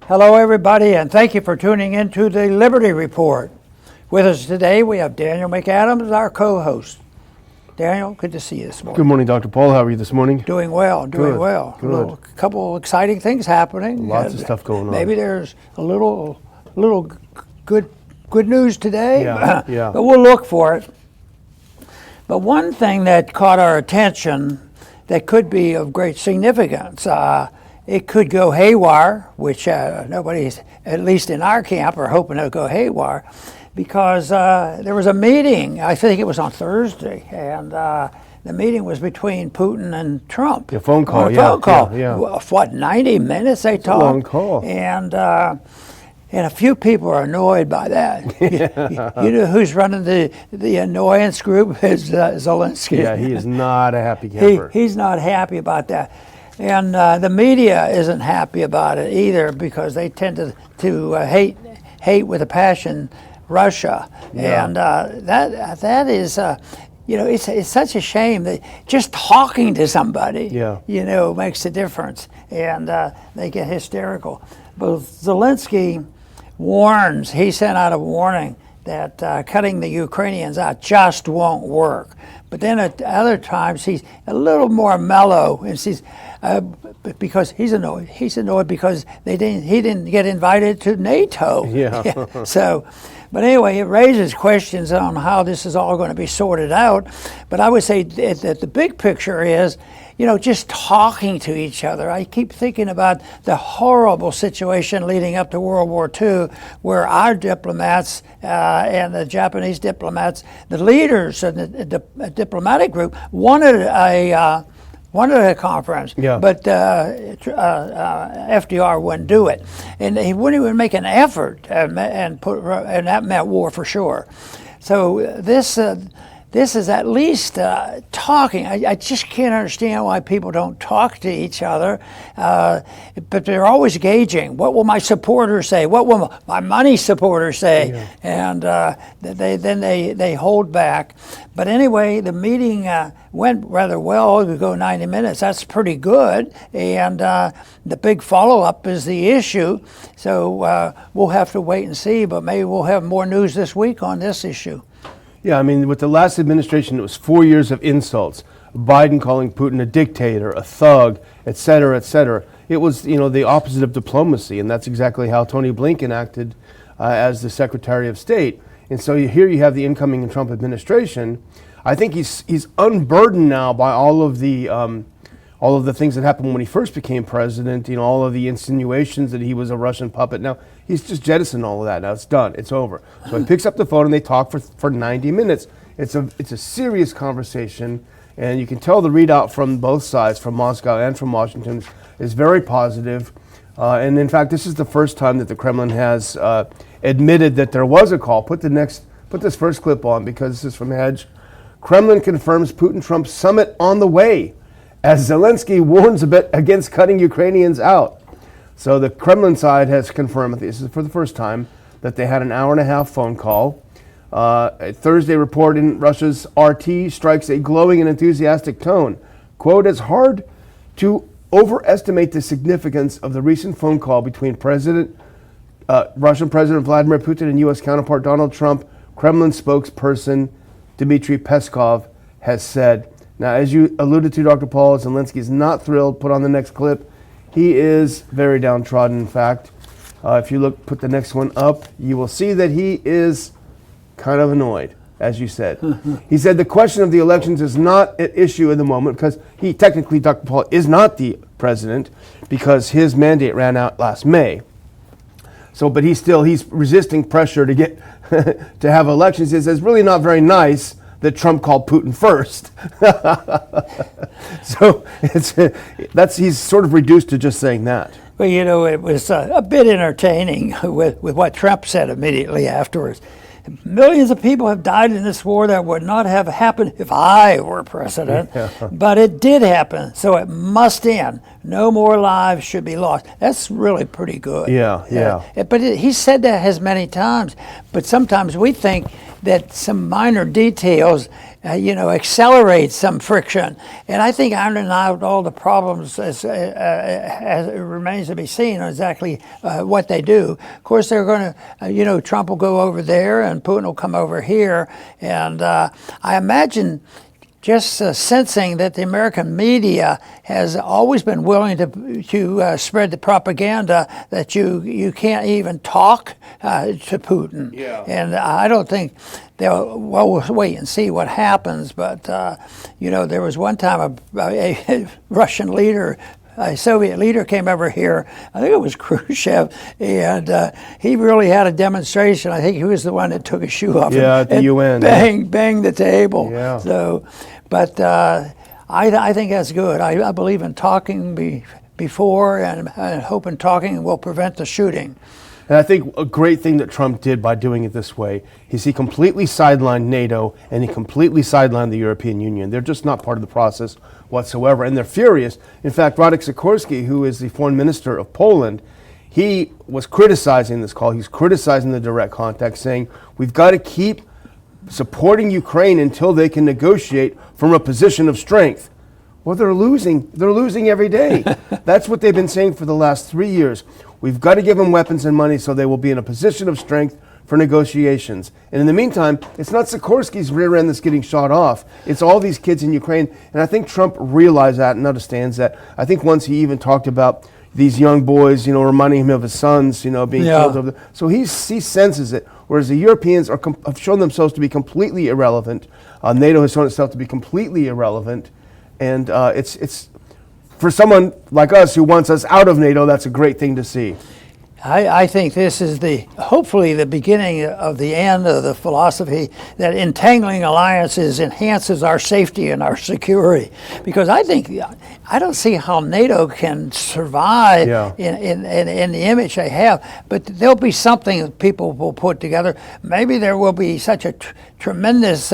Hello, everybody, and thank you for tuning in to the Liberty Report. With us today, we have Daniel McAdams, our co-host. Daniel, good to see you this morning. Good morning, Dr. Paul. How are you this morning? Doing well. Good. A couple exciting things happening. Lots of stuff going on. Maybe there's a little good news today. Yeah. But we'll look for it. But one thing that caught our attention that could be of great significance, it could go haywire, which nobody's, at least in our camp, are hoping it'll go haywire, because there was a meeting, I think it was on Thursday, and the meeting was between Putin and Trump. A phone call, yeah. What, 90 minutes they talked? A long call. And a few people are annoyed by that. You know who's running the annoyance group is Zelensky. Yeah, he is not a happy camper. He's not happy about that. And the media isn't happy about it either, because they tend to hate with a passion Russia. Yeah. And that is, it's such a shame that just talking to somebody, makes a difference. And they get hysterical. But Zelensky warns, he sent out a warning that cutting the Ukrainians out just won't work. But then at other times he's a little more mellow, and because he's annoyed. He's annoyed because he didn't get invited to NATO. Yeah. So, but anyway, it raises questions on how this is all going to be sorted out. But I would say that the big picture is, just talking to each other. I keep thinking about the horrible situation leading up to World War II, where our diplomats and the Japanese diplomats, the leaders of the diplomatic group, wanted a conference, but FDR wouldn't do it, and he wouldn't even make an effort, and that meant war for sure. So this is at least talking. I just can't understand why people don't talk to each other, but they're always gauging. What will my supporters say? What will my money supporters say? Yeah. And they hold back. But anyway, the meeting went rather well. It would go 90 minutes. That's pretty good. And the big follow-up is the issue. So we'll have to wait and see, but maybe we'll have more news this week on this issue. Yeah, I mean, with the last administration, it was 4 years of insults. Biden calling Putin a dictator, a thug, et cetera, et cetera. It was, the opposite of diplomacy, and that's exactly how Tony Blinken acted as the Secretary of State. And so here you have the incoming Trump administration. I think he's unburdened now by all of the things that happened when he first became president. all of the insinuations that he was a Russian puppet. Now he's just jettisoned all of that. Now it's done. It's over. So he picks up the phone and they talk for 90 minutes. It's a serious conversation, and you can tell the readout from both sides, from Moscow and from Washington, is very positive. And in fact, this is the first time that the Kremlin has admitted that there was a call. Put this first clip on, because this is from Hedge. Kremlin confirms Putin-Trump summit on the way, as Zelensky warns a bit against cutting Ukrainians out. So the Kremlin side has confirmed, this is for the first time, that they had an hour-and-a-half phone call. A Thursday report in Russia's RT strikes a glowing and enthusiastic tone. Quote, "It's hard to overestimate the significance of the recent phone call between Russian President Vladimir Putin and U.S. counterpart Donald Trump," Kremlin spokesperson Dmitry Peskov has said. Now, as you alluded to, Dr. Paul, Zelensky is not thrilled. Put on the next clip. He is very downtrodden, in fact. If you put the next one up, you will see that he is kind of annoyed, as you said. He said the question of the elections is not at issue in the moment, because he technically, Dr. Paul, is not the president, because his mandate ran out last May. So, but he's resisting pressure to get to have elections. He says it's really not very nice that Trump called Putin first. So he's sort of reduced to just saying that. Well, it was a bit entertaining with what Trump said immediately afterwards. millions of people have died in this war that would not have happened if I were president, but it did happen, so it must end. No more lives should be lost. That's really pretty good. But he said that as many times, but sometimes we think that some minor details accelerate some friction. And I think ironing out all the problems as it remains to be seen exactly what they do. Of course, they're going to, Trump will go over there and Putin will come over here. And I imagine just sensing that the American media has always been willing to spread the propaganda that you can't even talk to Putin. And I don't think we'll wait and see what happens. But, there was one time a Russian leader, a Soviet leader came over here, I think it was Khrushchev, and he really had a demonstration. I think he was the one that took his shoe off at the UN. Bang the table. So, but I think that's good. I believe in talking before and hope in talking will prevent the shooting. And I think a great thing that Trump did by doing it this way is he completely sidelined NATO and he completely sidelined the European Union. They're just not part of the process whatsoever, and they're furious. In fact, Radek Sikorski, who is the foreign minister of Poland, he was criticizing this call. He's criticizing the direct contact, saying we've got to keep supporting Ukraine until they can negotiate from a position of strength. Well, they're losing. They're losing every day. That's what they've been saying for the last 3 years. We've got to give them weapons and money so they will be in a position of strength for negotiations. And in the meantime, it's not Sikorski's rear end that's getting shot off. It's all these kids in Ukraine. And I think Trump realized that and understands that. I think once he even talked about these young boys, reminding him of his sons, being killed over so he senses it. Whereas the Europeans have shown themselves to be completely irrelevant. NATO has shown itself to be completely irrelevant. And it's for someone like us who wants us out of NATO, that's a great thing to see. I think this is hopefully the beginning of the end of the philosophy that entangling alliances enhances our safety and our security. Because I don't see how NATO can survive in the image they have. But there'll be something that people will put together. Maybe there will be such a tremendous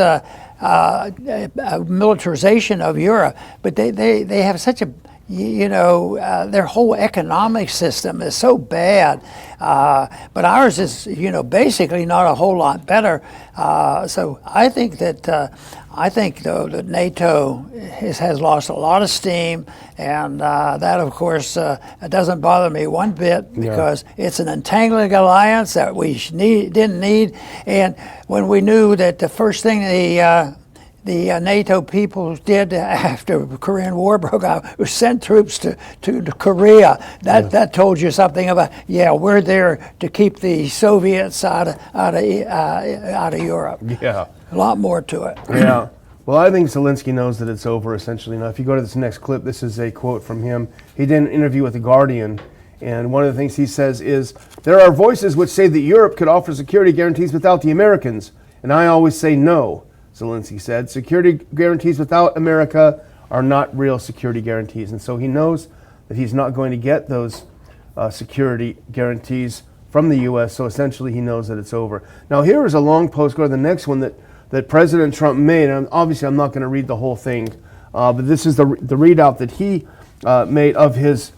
militarization of Europe, but they have such a their whole economic system is so bad, but ours is basically not a whole lot better. So I think that though that NATO has lost a lot of steam, and that of course doesn't bother me one bit because it's an entangling alliance that we didn't need, and when we knew that the first thing the NATO people did after the Korean War broke out was send troops to Korea. That told you something about we're there to keep the Soviets out of Europe. A lot more to it. Well, I think Zelensky knows that it's over essentially. Now, if you go to this next clip, this is a quote from him. He did an interview with The Guardian, and one of the things he says is, "There are voices which say that Europe could offer security guarantees without the Americans, and I always say no." Zelensky said, "Security guarantees without America are not real security guarantees." And so he knows that he's not going to get those security guarantees from the U.S., so essentially he knows that it's over. Now here is a long post, go to the next one, that President Trump made, and obviously I'm not going to read the whole thing, but this is the readout that he made of his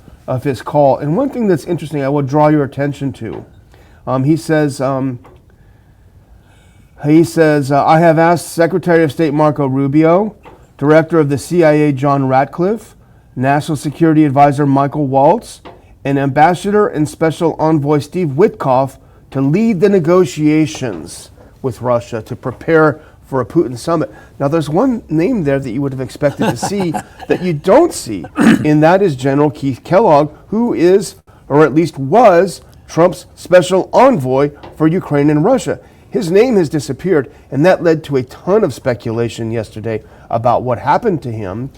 call. And one thing that's interesting I will draw your attention to, he says, I have asked Secretary of State Marco Rubio, Director of the CIA John Ratcliffe, National Security Advisor Michael Waltz, and Ambassador and Special Envoy Steve Witkoff to lead the negotiations with Russia to prepare for a Putin summit. Now there's one name there that you would have expected to see that you don't see, and that is General Keith Kellogg, who is, or at least was, Trump's special envoy for Ukraine and Russia. His name has disappeared, and that led to a ton of speculation yesterday about what happened to him.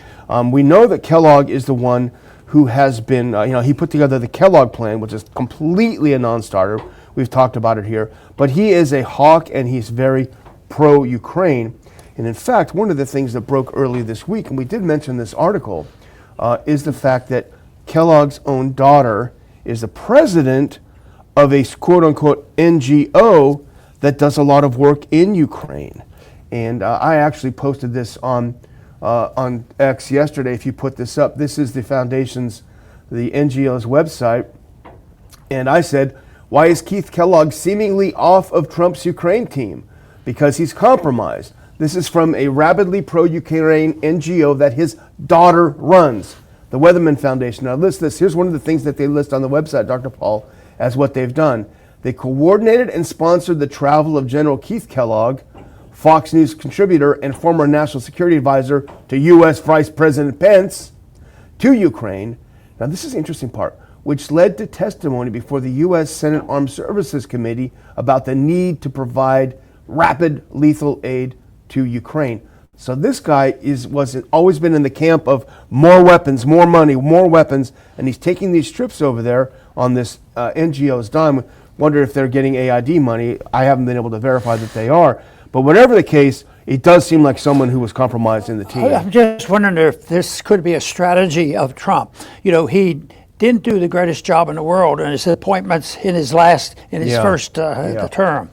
We know that Kellogg is the one who has been, he put together the Kellogg plan, which is completely a non-starter. We've talked about it here. But he is a hawk, and he's very pro-Ukraine. And in fact, one of the things that broke early this week, and we did mention this article, is the fact that Kellogg's own daughter is the president of a quote-unquote NGO that does a lot of work in Ukraine. And I actually posted this on X yesterday. If you put this up, this is the foundation's, the NGO's website. And I said, why is Keith Kellogg seemingly off of Trump's Ukraine team? Because he's compromised. This is from a rabidly pro-Ukraine NGO that his daughter runs, the Weatherman Foundation. Now list this. Here's one of the things that they list on the website, Dr. Paul, as what they've done. They coordinated and sponsored the travel of General Keith Kellogg, Fox News contributor and former national security advisor to U.S. Vice President Pence, to Ukraine. Now this is the interesting part, which led to testimony before the U.S. Senate Armed Services Committee about the need to provide rapid lethal aid to Ukraine. So this guy was always been in the camp of more weapons, more money, more weapons, and he's taking these trips over there on this NGO's dime. Wonder if they're getting AID money. I haven't been able to verify that they are. But whatever the case, it does seem like someone who was compromised in the team. I'm just wondering if this could be a strategy of Trump. You know, he didn't do the greatest job in the world in his appointments in his first term.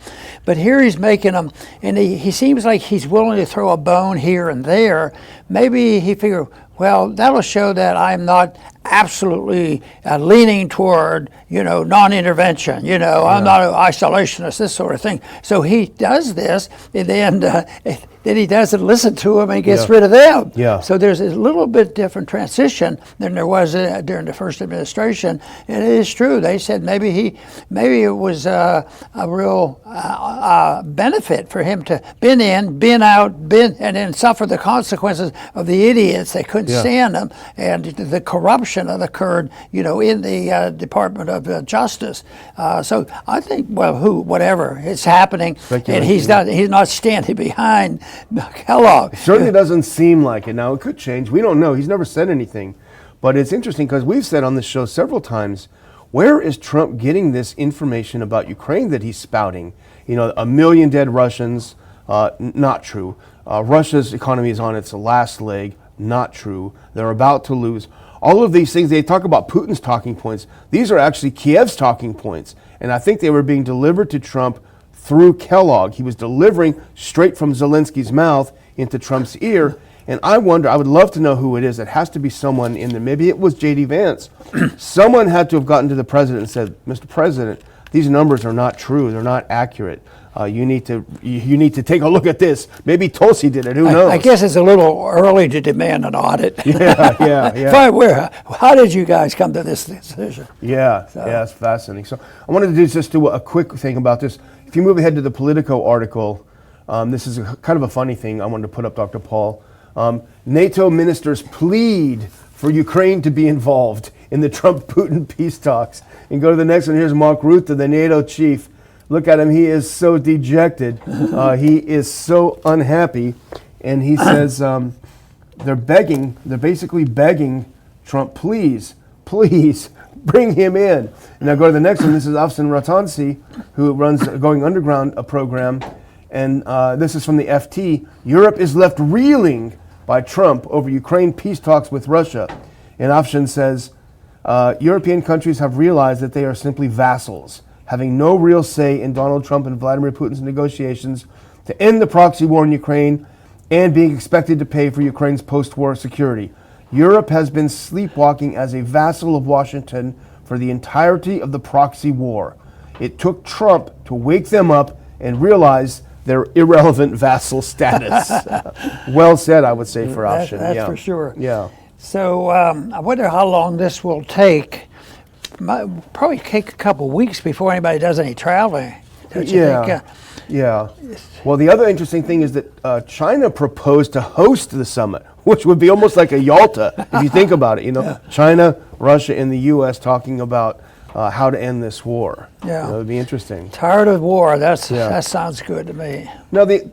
But here he's making them, and he seems like he's willing to throw a bone here and there. Maybe he figured, well, that'll show that I'm not absolutely leaning toward, non-intervention. I'm not an isolationist, this sort of thing. So he does this, and then he doesn't listen to them and gets rid of them. Yeah. So there's a little bit different transition than there was during the first administration. And it is true. They said maybe it was a real benefit for him to been in, been out, and then suffer the consequences of the idiots that couldn't stand them and the corruption that occurred, in the Department of Justice. So I think, whatever is happening, and he's not standing behind Kellogg. It certainly doesn't seem like it. Now, it could change. We don't know. He's never said anything. But it's interesting because we've said on this show several times, where is Trump getting this information about Ukraine that he's spouting? 1 million dead Russians, not true. Russia's economy is on its last leg, not true. They're about to lose. All of these things, they talk about Putin's talking points. These are actually Kiev's talking points. And I think they were being delivered to Trump through Kellogg. He was delivering straight from Zelensky's mouth into Trump's ear. And I wonder, I would love to know who it is. It has to be someone in there. Maybe it was J.D. Vance. Someone had to have gotten to the president and said, Mr. President, these numbers are not true. They're not accurate. You need to take a look at this. Maybe Tulsi did it. Who knows? I guess it's a little early to demand an audit. Yeah. How did you guys come to this decision? Yeah, it's fascinating. So I wanted to just do a quick thing about this. If you move ahead to the Politico article, this is kind of a funny thing I wanted to put up, Dr. Paul. NATO ministers plead for Ukraine to be involved in the Trump-Putin peace talks. And go to the next one. Here's Mark Rutte, the NATO chief. Look at him. He is so dejected. He is so unhappy. And he says they're basically begging Trump, please, bring him in. And now go to the next one. This is Afsan Ratansi, who runs Going Underground, a program. And this is from the FT. Europe is left reeling by Trump over Ukraine peace talks with Russia. And Afshan says, European countries have realized that they are simply vassals, having no real say in Donald Trump and Vladimir Putin's negotiations to end the proxy war in Ukraine and being expected to pay for Ukraine's post-war security. Europe has been sleepwalking as a vassal of Washington for the entirety of the proxy war. It took Trump to wake them up and realize their irrelevant vassal status. Well said, I would say, for Afshan. That's for sure. Yeah. So I wonder how long this will take. Might probably take a couple of weeks before anybody does any traveling. Yeah. Well, the other interesting thing is that China proposed to host the summit, which would be almost like a Yalta if you think about it. China, Russia, and the U.S. talking about how to end this war. Yeah, it would be interesting. Tired of war. That sounds good to me. Now, the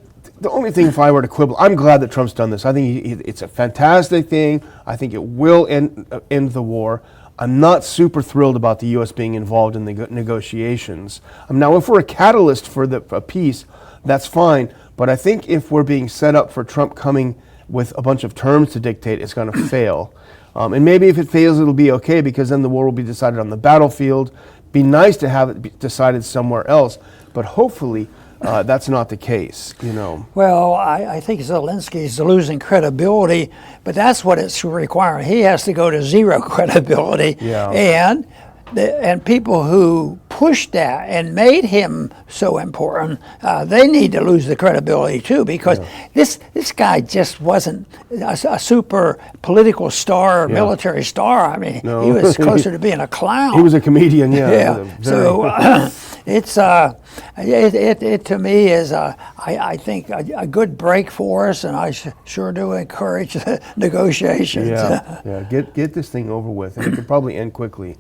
only thing, if I were to quibble, I'm glad that Trump's done this. I think it's a fantastic thing. I think it will end the war. I'm not super thrilled about the U.S. being involved in the negotiations. Now, if we're a catalyst for a peace, that's fine. But I think if we're being set up for Trump coming with a bunch of terms to dictate, it's going to fail. And maybe if it fails, it'll be okay, because then the war will be decided on the battlefield. Be nice to have it decided somewhere else. But hopefully, that's not the case, you know. Well, I think Zelensky's losing credibility, but that's what it's requiring. He has to go to zero credibility. Yeah. And people who pushed that and made him so important, they need to lose the credibility too, because this guy just wasn't a super political star or military star. I mean, he was closer to being a clown. He was a comedian, yeah. So it's it to me is I think a good break for us, and I sure do encourage the negotiations. Get this thing over with, and it could probably end quickly.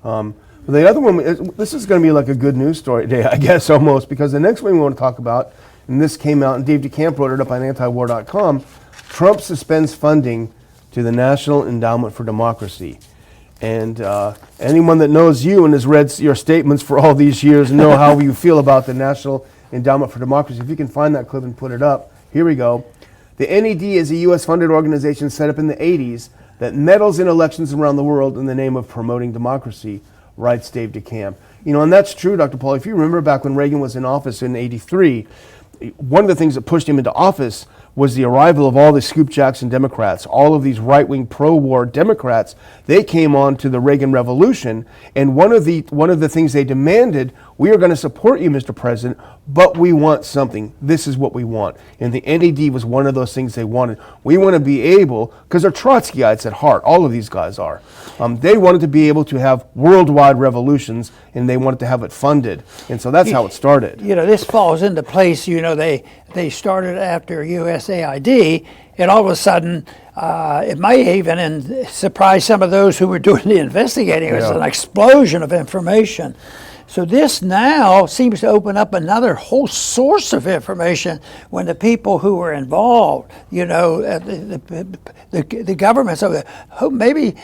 The other one, this is going to be like a good news story today, I guess, almost, because the next one we want to talk about, and this came out, and Dave DeCamp wrote it up on antiwar.com, Trump suspends funding to the National Endowment for Democracy. And anyone that knows you and has read your statements for all these years know how you feel about the National Endowment for Democracy. If you can find that clip and put it up, here we go. The NED is a U.S.-funded organization set up in the 80s that meddles in elections around the world in the name of promoting democracy, writes Dave DeCamp. You know, and that's true, Dr. Paul. If you remember back when Reagan was in office in '83, one of the things that pushed him into office was the arrival of all the Scoop Jackson Democrats, all of these right-wing pro-war Democrats. They came on to the Reagan Revolution, and one of the things they demanded, we are going to support you, Mr. President, but we want something. This is what we want. And the NED was one of those things they wanted. We want to be able, because they're Trotskyites at heart, all of these guys are. They wanted to be able to have worldwide revolutions, and they wanted to have it funded. And so that's how it started. You know, this falls into place. You know, they started after USAID, and all of a sudden, it may even surprise some of those who were doing the investigating. It was an explosion of information. So this now seems to open up another whole source of information when the people who were involved, you know, the governments of maybe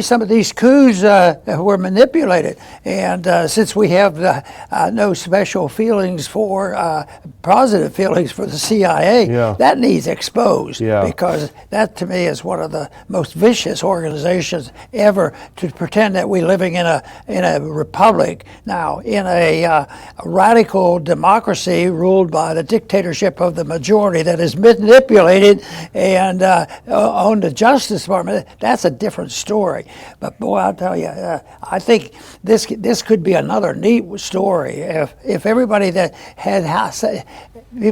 some of these coups were manipulated, and since we have no special feelings for positive feelings for the CIA, that needs exposed, because that to me is one of the most vicious organizations ever, to pretend that we're living in a republic now, in a radical democracy ruled by the dictatorship of the majority that is manipulated and on the Justice Department. That's a different story. But boy, I'll tell you, I think this could be another neat story if everybody that had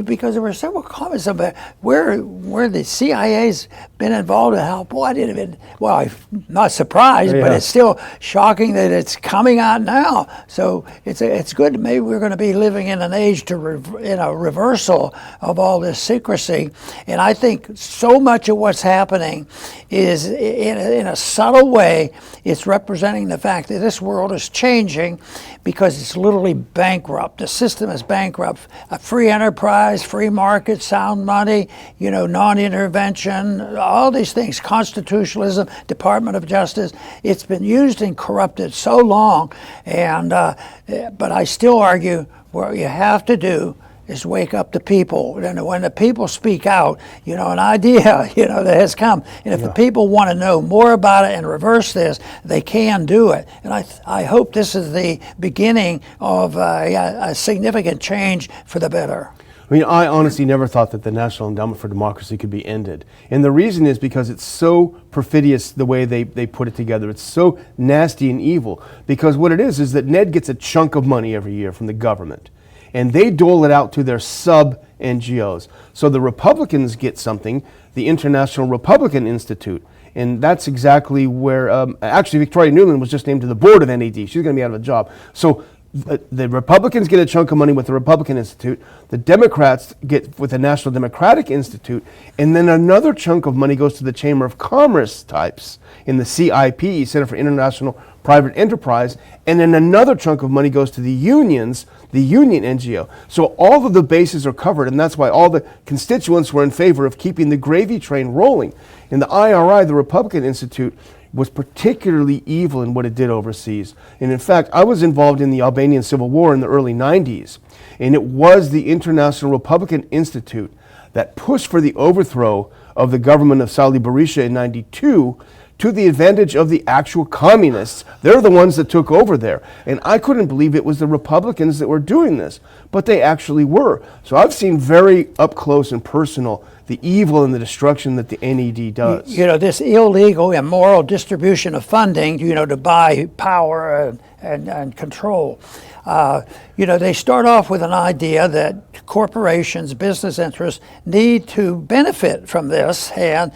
because there were several comments about where the CIA's been involved and how, boy, I didn't even, well, I'm not surprised, but it's still shocking that it's coming out now. So it's good. Maybe we're going to be living in an age in a reversal of all this secrecy. And I think so much of what's happening is in a subtle way, it's representing the fact that this world is changing because it's literally bankrupt. The system is bankrupt. A free enterprise, free market, sound money, you know, non-intervention, all these things, constitutionalism, Department of Justice. It's been used and corrupted so long, and but I still argue what you have to do is wake up the people. And when the people speak out, you know, an idea, you know, that has come. And if the people want to know more about it and reverse this, they can do it. And I hope this is the beginning of a significant change for the better. I mean, I honestly never thought that the National Endowment for Democracy could be ended. And the reason is because it's so perfidious the way they put it together. It's so nasty and evil. Because what it is that NED gets a chunk of money every year from the government. And they dole it out to their sub-NGOs. So the Republicans get something, the International Republican Institute. And that's exactly where, actually Victoria Nuland was just named to the board of NED. She's going to be out of a job. So the Republicans get a chunk of money with the Republican Institute, the Democrats get with the National Democratic Institute, and then another chunk of money goes to the Chamber of Commerce types in the CIP, Center for International Private Enterprise, and then another chunk of money goes to the unions, the union NGO. So all of the bases are covered, and that's why all the constituents were in favor of keeping the gravy train rolling. In the IRI, the Republican Institute, was particularly evil in what it did overseas. And in fact, I was involved in the Albanian Civil War in the early 90s, and it was the International Republican Institute that pushed for the overthrow of the government of Sauli Berisha in 92 to the advantage of the actual communists. They're the ones that took over there. And I couldn't believe it was the Republicans that were doing this, but they actually were. So I've seen very up close and personal the evil and the destruction that the NED does. This illegal, immoral distribution of funding, to buy power and control. They start off with an idea that corporations, business interests need to benefit from this and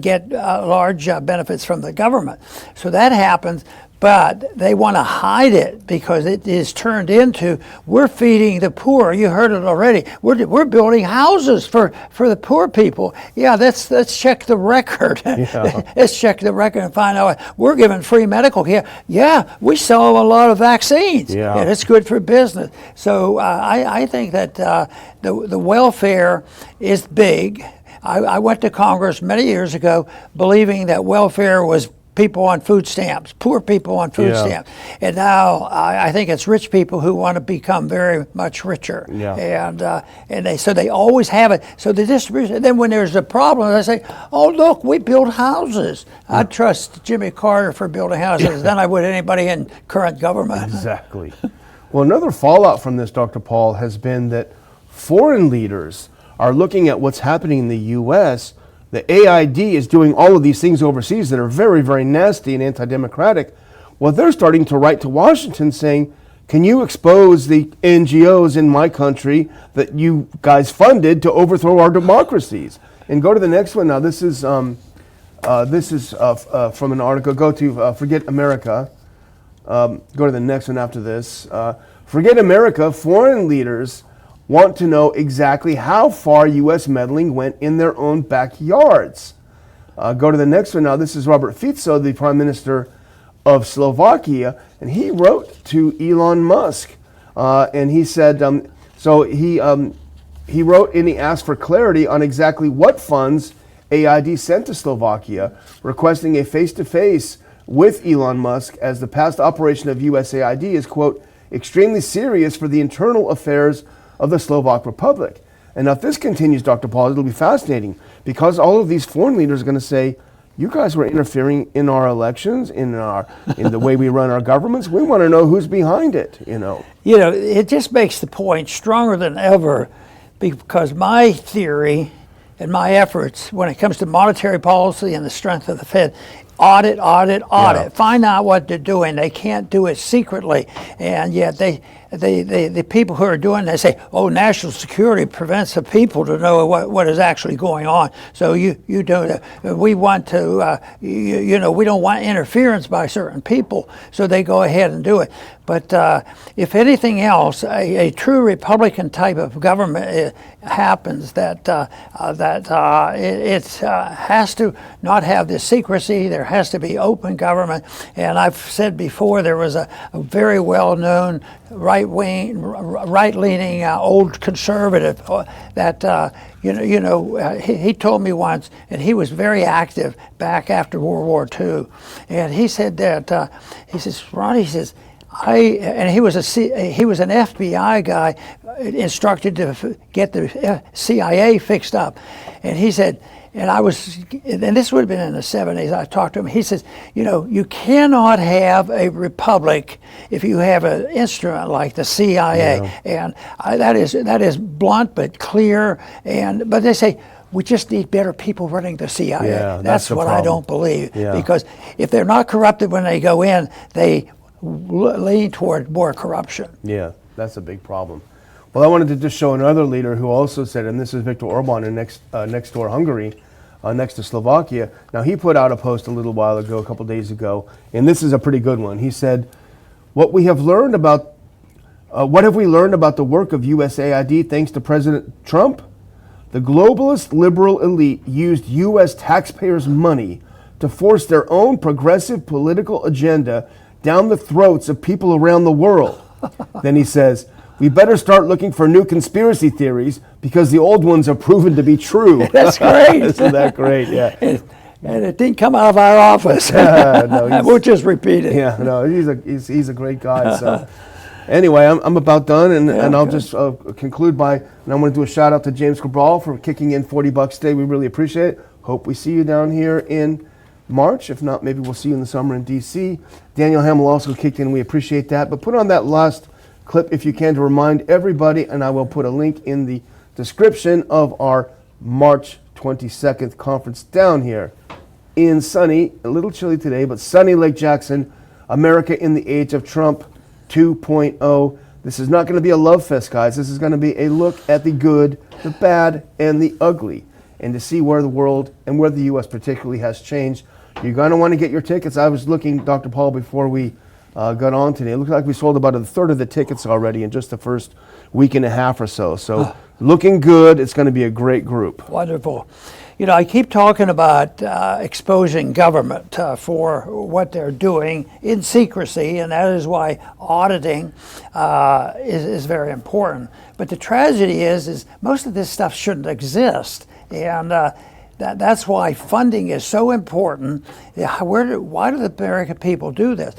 get large benefits from the government. So that happens. But they want to hide it because it is turned into, we're feeding the poor. You heard it already. We're building houses for the poor people. Yeah, let's check the record. Yeah. Let's check the record and find out. We're giving free medical care. Yeah, we sell them a lot of vaccines. Yeah. And it's good for business. So I think that the welfare is big. I went to Congress many years ago believing that welfare was people on food stamps, poor people on food stamps. And now I think it's rich people who want to become very much richer. Yeah. And they always have it. So the distribution, then when there's a problem, they say, oh, look, we build houses. Yeah. I'd trust Jimmy Carter for building houses than I would anybody in current government. Exactly. Well, another fallout from this, Dr. Paul, has been that foreign leaders are looking at what's happening in the U.S. The AID is doing all of these things overseas that are very, very nasty and anti-democratic. Well, they're starting to write to Washington saying, can you expose the NGOs in my country that you guys funded to overthrow our democracies? And go to the next one now. This is from an article. Go to Forget America. Go to the next one after this. Forget America, foreign leaders want to know exactly how far U.S. meddling went in their own backyards. Go to the next one now. This is Robert Fico, the Prime Minister of Slovakia, and he wrote to Elon Musk, and he said, he wrote and he asked for clarity on exactly what funds AID sent to Slovakia, requesting a face-to-face with Elon Musk as the past operation of USAID is, quote, extremely serious for the internal affairs of the Slovak Republic. And now if this continues, Dr. Paul, it'll be fascinating because all of these foreign leaders are going to say, you guys were interfering in our elections, in the way we run our governments. We want to know who's behind it, It just makes the point stronger than ever because my theory and my efforts when it comes to monetary policy and the strength of the Fed, audit. Yeah. Find out what they're doing. They can't do it secretly. And yet the people who are doing they say, oh, national security prevents the people to know what is actually going on. So you don't. We want to. We don't want interference by certain people. So they go ahead and do it. But if anything else, a true Republican type of government happens that it has to not have this secrecy. There has to be open government. And I've said before there was a very well-known right-leaning old conservative that he told me once, and he was very active back after World War II, and he said that he says, Ron, he says, he was an FBI guy instructed to get the CIA fixed up, and he said. And this would have been in the 70s, I talked to him, he says, you cannot have a republic if you have an instrument like the CIA. Yeah. And that is blunt but clear, but they say, we just need better people running the CIA. Yeah, that's what problem. I don't believe, because if they're not corrupted when they go in, they lean toward more corruption. Yeah, that's a big problem. Well, I wanted to just show another leader who also said, and this is Viktor Orban in next door Hungary, next to Slovakia. Now, he put out a post a little while ago, a couple days ago, and this is a pretty good one. He said, what have we learned about the work of USAID thanks to President Trump? The globalist liberal elite used U.S. taxpayers' money to force their own progressive political agenda down the throats of people around the world. Then he says, we better start looking for new conspiracy theories because the old ones are proven to be true. That's great. Isn't that great? Yeah. And it didn't come out of our office. No, we'll just repeat it. Yeah, no, he's a great guy. So anyway, I'm about done, and I'll just conclude by, and I want to do a shout out to James Cabral for kicking in $40 today. We really appreciate it. Hope we see you down here in March. If not, maybe we'll see you in the summer in D.C. Daniel Hamill also kicked in. We appreciate that. But put on that last clip if you can to remind everybody, and I will put a link in the description of our March 22nd conference down here in sunny, a little chilly today, but sunny Lake Jackson, America in the Age of Trump 2.0. This is not going to be a love fest, guys. This is going to be a look at the good, the bad, and the ugly, and to see where the world and where the U.S. particularly has changed. You're going to want to get your tickets. I was looking, Dr. Paul, before we got on today. It looks like we sold about a third of the tickets already in just the first week and a half or so. So looking good. It's going to be a great group. Wonderful. You know, I keep talking about exposing government for what they're doing in secrecy, and that is why auditing is very important. But the tragedy is most of this stuff shouldn't exist, and that's why funding is so important. Why do the American people do this?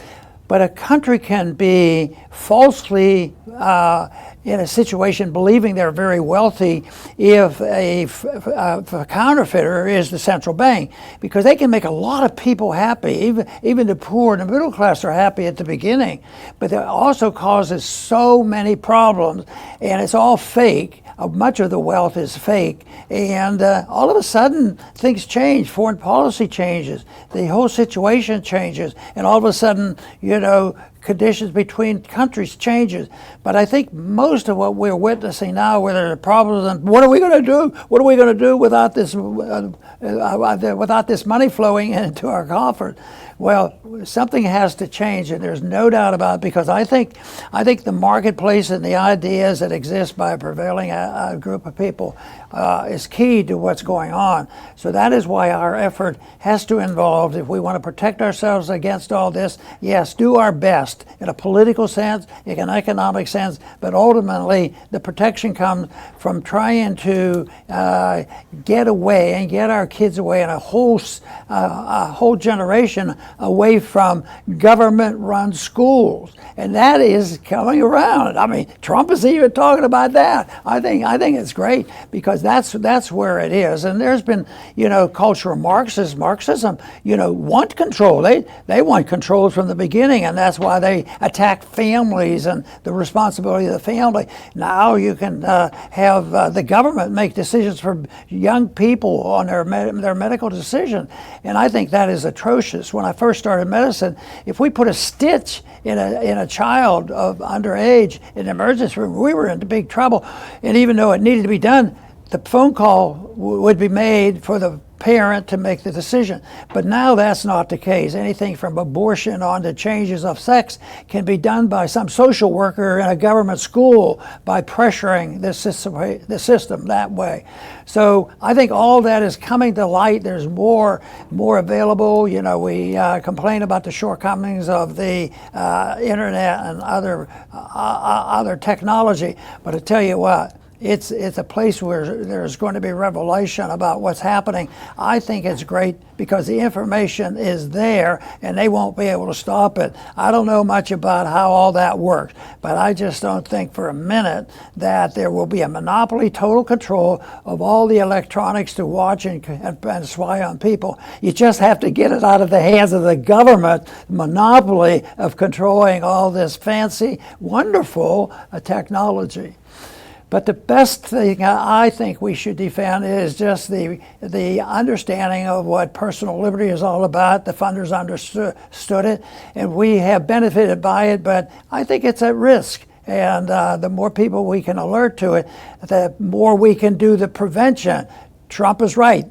But a country can be falsely in a situation believing they're very wealthy if a counterfeiter is the central bank, because they can make a lot of people happy. Even the poor and the middle class are happy at the beginning, but it also causes so many problems, and it's all fake. Much of the wealth is fake, and all of a sudden things change. Foreign policy changes, the whole situation changes, and all of a sudden, you know, conditions between countries changes. But I think most of what we're witnessing now, where there are problems, and what are we going to do? What are we going to do without this money flowing into our coffers? Well, something has to change, and there's no doubt about it, because I think the marketplace and the ideas that exist by a prevailing group of people is key to what's going on. So that is why our effort has to involve, if we want to protect ourselves against all this, yes, do our best in a political sense, in an economic sense, but ultimately the protection comes from trying to get away and get our kids away, and a whole generation away from government-run schools, and that is coming around. I mean, Trump is even talking about that. I think it's great, because that's where it is. And there's been, you know, cultural Marxism, you know, want control. They want control from the beginning, and that's why they attack families and the responsibility of the family. Now you can have the government make decisions for young people on their medical decisions, and I think that is atrocious. When I first started medicine, if we put a stitch in a child of underage in the emergency room, we were in big trouble. And even though it needed to be done, the phone call would be made for the parent to make the decision. But now that's not the case. Anything from abortion on to changes of sex can be done by some social worker in a government school by pressuring the system that way. So I think all that is coming to light. There's more available. You know, we complain about the shortcomings of the internet and other technology, but I tell you what, it's a place where there's going to be revelation about what's happening. I think it's great because the information is there and they won't be able to stop it. I don't know much about how all that works, but I just don't think for a minute that there will be a monopoly, total control of all the electronics to watch and spy on people. You just have to get it out of the hands of the government monopoly of controlling all this fancy, wonderful technology. But the best thing I think we should defend is just the understanding of what personal liberty is all about. The funders understood it, and we have benefited by it, but I think it's at risk. And the more people we can alert to it, the more we can do the prevention. Trump is right.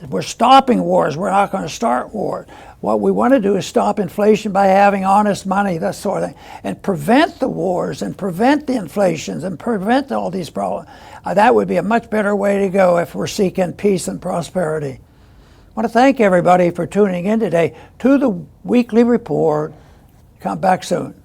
We're stopping wars. We're not going to start wars. What we want to do is stop inflation by having honest money, that sort of thing, and prevent the wars and prevent the inflations and prevent all these problems. That would be a much better way to go if we're seeking peace and prosperity. I want to thank everybody for tuning in today to the weekly report. Come back soon.